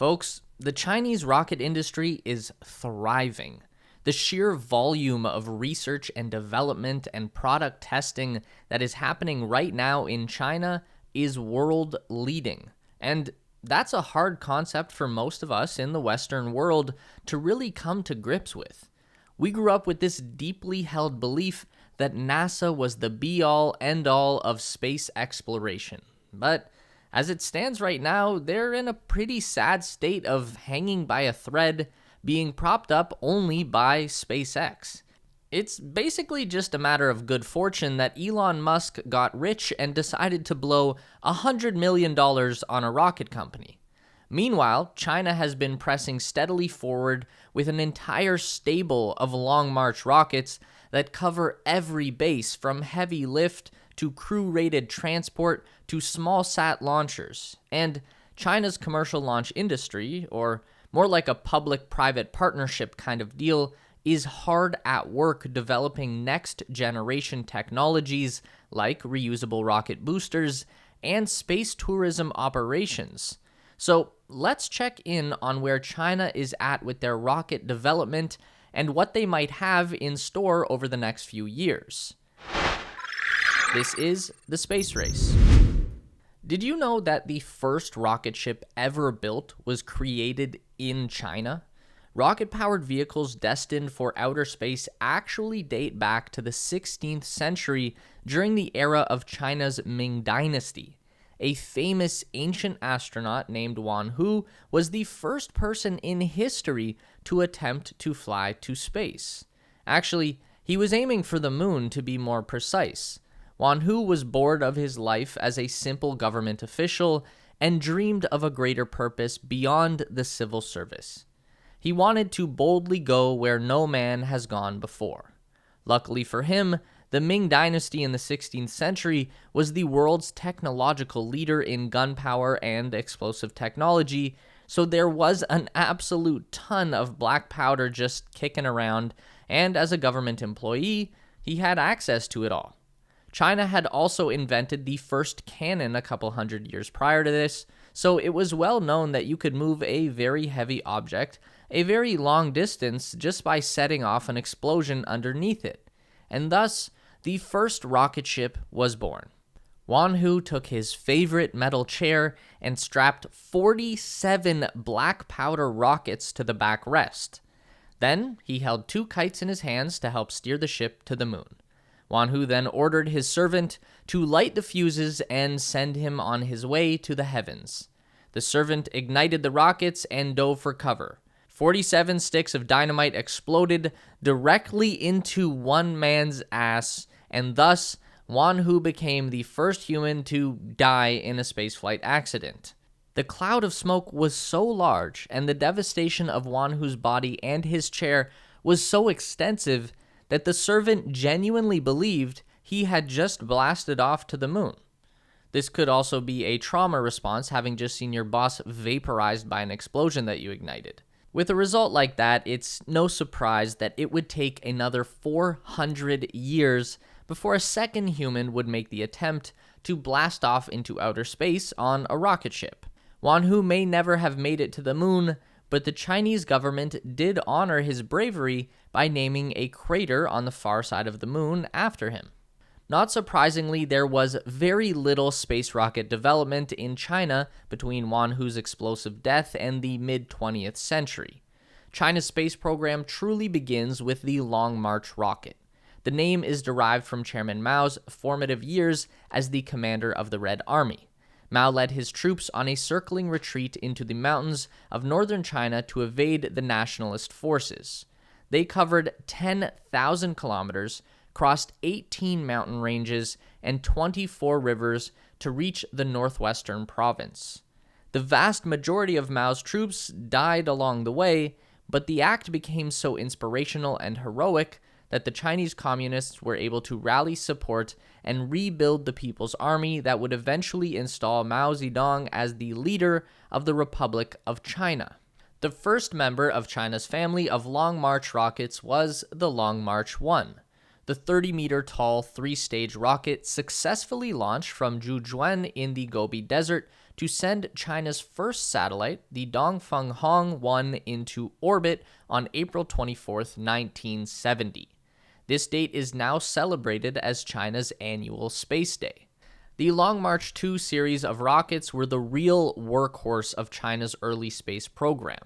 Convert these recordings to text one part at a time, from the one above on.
Folks, the Chinese rocket industry is thriving. The sheer volume of research and development and product testing that is happening right now in China is world leading. And that's a hard concept for most of us in the Western world to really come to grips with. We grew up with this deeply held belief that NASA was the be-all, end-all of space exploration. But as it stands right now, they're in a pretty sad state of hanging by a thread, being propped up only by SpaceX. It's basically just a matter of good fortune that Elon Musk got rich and decided to blow $100 million on a rocket company. Meanwhile, China has been pressing steadily forward with an entire stable of Long March rockets that cover every base from heavy lift to crew-rated transport to small sat launchers. And China's commercial launch industry, or more like a public-private partnership kind of deal, is hard at work developing next-generation technologies like reusable rocket boosters and space tourism operations. So let's check in on where China is at with their rocket development and what they might have in store over the next few years. This is the Space Race. Did you know that the first rocket ship ever built was created in China? Rocket-powered vehicles destined for outer space actually date back to the 16th century during the era of China's Ming Dynasty. A famous ancient astronaut named Wan Hu was the first person in history to attempt to fly to space. Actually, he was aiming for the moon to be more precise. Wan Hu was bored of his life as a simple government official and dreamed of a greater purpose beyond the civil service. He wanted to boldly go where no man has gone before. Luckily for him, the Ming Dynasty in the 16th century was the world's technological leader in gunpowder and explosive technology, so there was an absolute ton of black powder just kicking around, and as a government employee, he had access to it all. China had also invented the first cannon a couple hundred years prior to this, so it was well known that you could move a very heavy object a very long distance just by setting off an explosion underneath it, and thus the first rocket ship was born. Wan Hu took his favorite metal chair and strapped 47 black powder rockets to the backrest. Then he held 2 kites in his hands to help steer the ship to the moon. Wan Hu then ordered his servant to light the fuses and send him on his way to the heavens. The servant ignited the rockets and dove for cover. 47 sticks of dynamite exploded directly into one man's ass, and thus Wan Hu became the first human to die in a spaceflight accident. The cloud of smoke was so large, and the devastation of Wan Hu's body and his chair was so extensive that the servant genuinely believed he had just blasted off to the moon. This could also be a trauma response, having just seen your boss vaporized by an explosion that you ignited. With a result like that, it's no surprise that it would take another 400 years before a second human would make the attempt to blast off into outer space on a rocket ship. Wan Hu may never have made it to the moon, but the Chinese government did honor his bravery by naming a crater on the far side of the moon after him. Not surprisingly, there was very little space rocket development in China between Wan Hu's explosive death and the mid-20th century. China's space program truly begins with the Long March rocket. The name is derived from Chairman Mao's formative years as the commander of the Red Army. Mao led his troops on a circling retreat into the mountains of northern China to evade the nationalist forces. They covered 10,000 kilometers, crossed 18 mountain ranges and 24 rivers to reach the northwestern province. The vast majority of Mao's troops died along the way, but the act became so inspirational and heroic that the Chinese communists were able to rally support and rebuild the People's Army that would eventually install Mao Zedong as the leader of the Republic of China. The first member of China's family of Long March rockets was the Long March 1. The 30-meter-tall 3-stage rocket successfully launched from Zhujuan in the Gobi Desert to send China's first satellite, the Dongfeng 1, into orbit on April 24, 1970. This date is now celebrated as China's annual Space Day. The Long March 2 series of rockets were the real workhorse of China's early space program.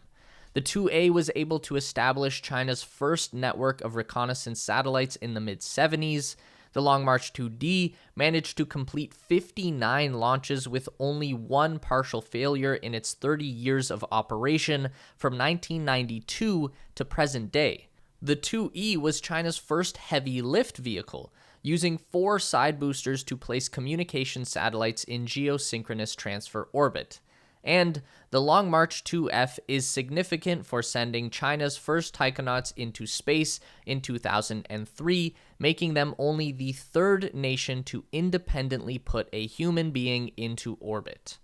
The 2A was able to establish China's first network of reconnaissance satellites in the mid-70s. The Long March 2D managed to complete 59 launches with only one partial failure in its 30 years of operation from 1992 to present day. The 2E was China's first heavy lift vehicle, using 4 side boosters to place communication satellites in geosynchronous transfer orbit. And the Long March 2F is significant for sending China's first taikonauts into space in 2003, making them only the third nation to independently put a human being into orbit.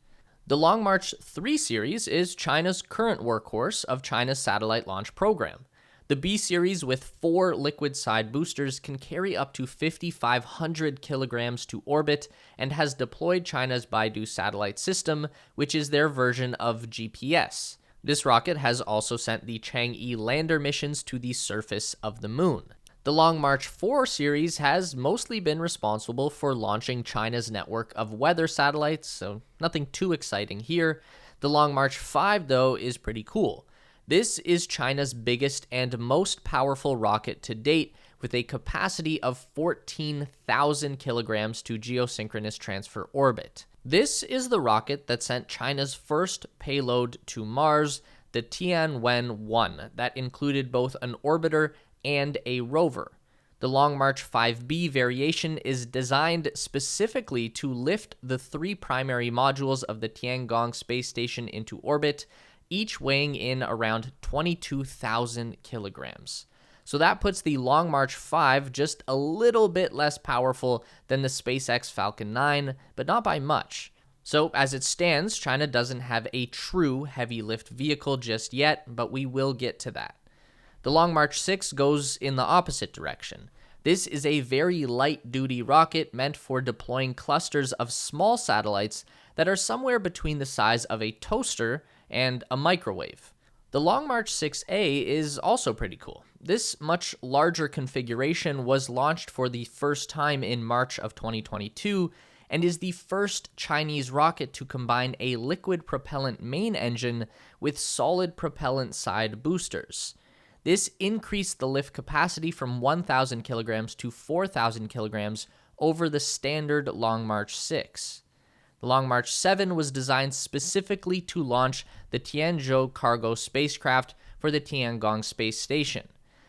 The Long March 3 series is China's current workhorse of China's satellite launch program. The B series with 4 liquid side boosters can carry up to 5,500 kilograms to orbit and has deployed China's Beidou satellite system, which is their version of GPS. This rocket has also sent the Chang'e lander missions to the surface of the moon. The Long March 4 series has mostly been responsible for launching China's network of weather satellites, so nothing too exciting here. The Long March 5, though, is pretty cool. This is China's biggest and most powerful rocket to date, with a capacity of 14,000 kilograms to geosynchronous transfer orbit. This is the rocket that sent China's first payload to Mars, the Tianwen-1, that included both an orbiter and a rover. The Long March 5B variation is designed specifically to lift the 3 primary modules of the Tiangong space station into orbit, each weighing in around 22,000 kilograms. So that puts the Long March 5 just a little bit less powerful than the SpaceX Falcon 9, but not by much. So as it stands, China doesn't have a true heavy lift vehicle just yet, but we will get to that. The Long March 6 goes in the opposite direction. This is a very light-duty rocket meant for deploying clusters of small satellites that are somewhere between the size of a toaster and a microwave. The Long March 6A is also pretty cool. This much larger configuration was launched for the first time in March of 2022 and is the first Chinese rocket to combine a liquid propellant main engine with solid propellant side boosters. This increased the lift capacity from 1,000 kilograms to 4,000 kilograms over the standard Long March 6. The Long March 7 was designed specifically to launch the Tianzhou cargo spacecraft for the Tiangong space station.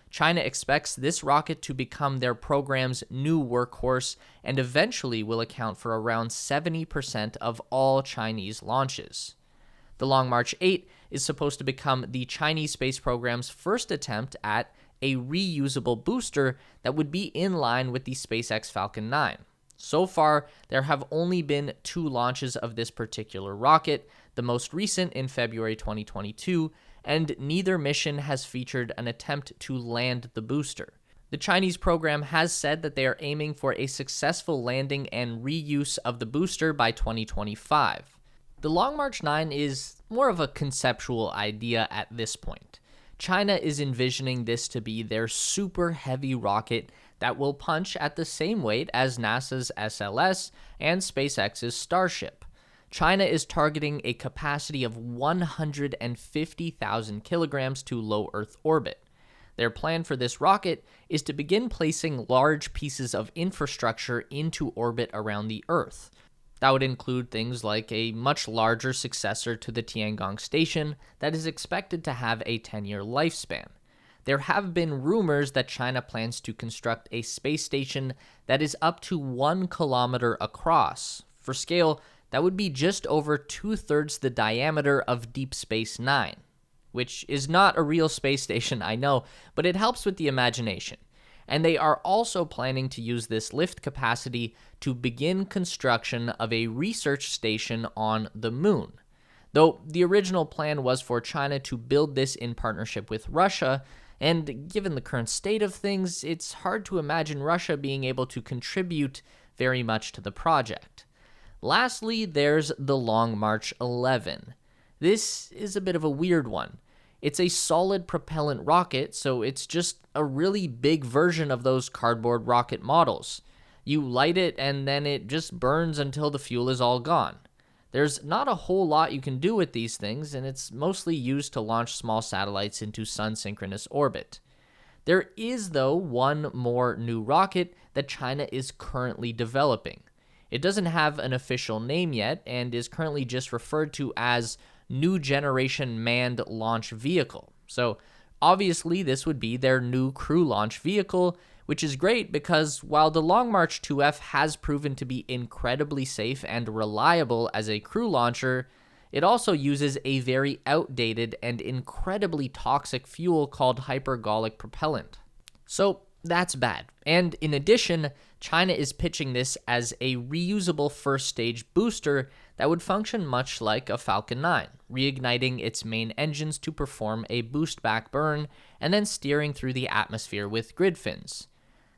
China expects this rocket to become their program's new workhorse and eventually will account for around 70% of all Chinese launches. The Long March 8 is supposed to become the Chinese space program's first attempt at a reusable booster that would be in line with the SpaceX Falcon 9. So far, there have only been 2 launches of this particular rocket, the most recent in February 2022, and neither mission has featured an attempt to land the booster. The Chinese program has said that they are aiming for a successful landing and reuse of the booster by 2025. The Long March 9 is more of a conceptual idea at this point. China is envisioning this to be their super heavy rocket that will punch at the same weight as NASA's SLS and SpaceX's Starship. China is targeting a capacity of 150,000 kilograms to low Earth orbit. Their plan for this rocket is to begin placing large pieces of infrastructure into orbit around the Earth. That would include things like a much larger successor to the Tiangong station that is expected to have a 10-year lifespan. There have been rumors that China plans to construct a space station that is up to 1 kilometer across. For scale, that would be just over 2/3 the diameter of Deep Space Nine, which is not a real space station, I know, but it helps with the imagination. And they are also planning to use this lift capacity to begin construction of a research station on the moon. Though the original plan was for China to build this in partnership with Russia, and given the current state of things, it's hard to imagine Russia being able to contribute very much to the project. Lastly, there's the Long March 11. This is a bit of a weird one. It's a solid propellant rocket, so it's just a really big version of those cardboard rocket models. You light it and then it just burns until the fuel is all gone. There's not a whole lot you can do with these things, and it's mostly used to launch small satellites into sun-synchronous orbit. There is, though, one more new rocket that China is currently developing. It doesn't have an official name yet and is currently just referred to as New Generation Manned Launch Vehicle. So obviously this would be their new crew launch vehicle, which is great because while the Long March 2F has proven to be incredibly safe and reliable as a crew launcher, it also uses a very outdated and incredibly toxic fuel called hypergolic propellant. So that's bad. And in addition, China is pitching this as a reusable first stage booster that would function much like a Falcon 9, reigniting its main engines to perform a boost back burn and then steering through the atmosphere with grid fins.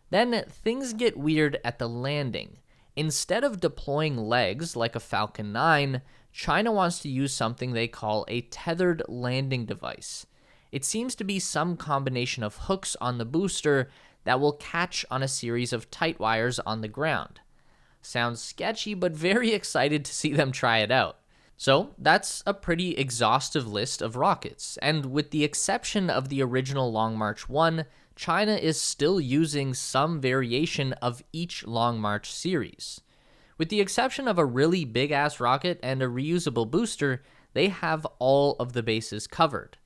Then things get weird at the landing. Instead of deploying legs like a Falcon 9, China wants to use something they call a tethered landing device. It seems to be some combination of hooks on the booster that will catch on a series of tight wires on the ground. Sounds sketchy, but very excited to see them try it out. So that's a pretty exhaustive list of rockets, and with the exception of the original Long March 1, China is still using some variation of each Long March series. With the exception of a really big-ass rocket and a reusable booster, they have all of the bases covered.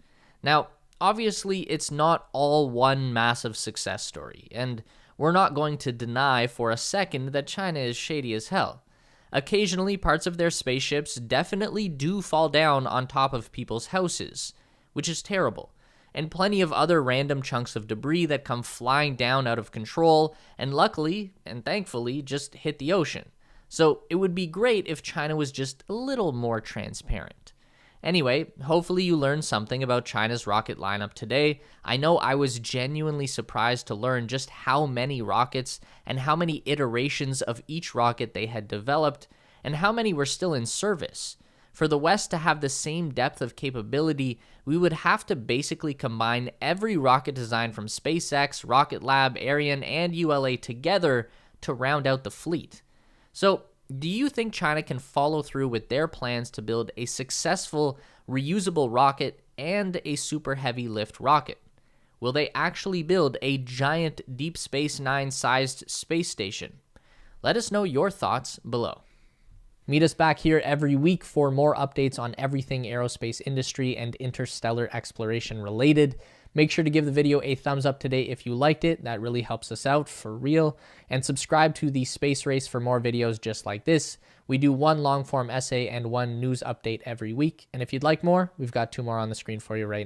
Now, obviously, it's not all one massive success story, and we're not going to deny for a second that China is shady as hell. Occasionally, parts of their spaceships definitely do fall down on top of people's houses, which is terrible, and plenty of other random chunks of debris that come flying down out of control and luckily, and thankfully, just hit the ocean. So it would be great if China was just a little more transparent. Anyway, hopefully you learned something about China's rocket lineup today. I know I was genuinely surprised to learn just how many rockets and how many iterations of each rocket they had developed, and how many were still in service. For the West to have the same depth of capability, we would have to basically combine every rocket design from SpaceX, Rocket Lab, Ariane, and ULA together to round out the fleet. So, do you think China can follow through with their plans to build a successful, reusable rocket and a super heavy lift rocket? Will they actually build a giant Deep Space Nine-sized space station? Let us know your thoughts below. Meet us back here every week for more updates on everything aerospace industry and interstellar exploration related. Make sure to give the video a thumbs up today if you liked it. That really helps us out for real. And subscribe to the Space Race for more videos just like this. We do one long form essay and one news update every week. And if you'd like more, we've got 2 more on the screen for you right now.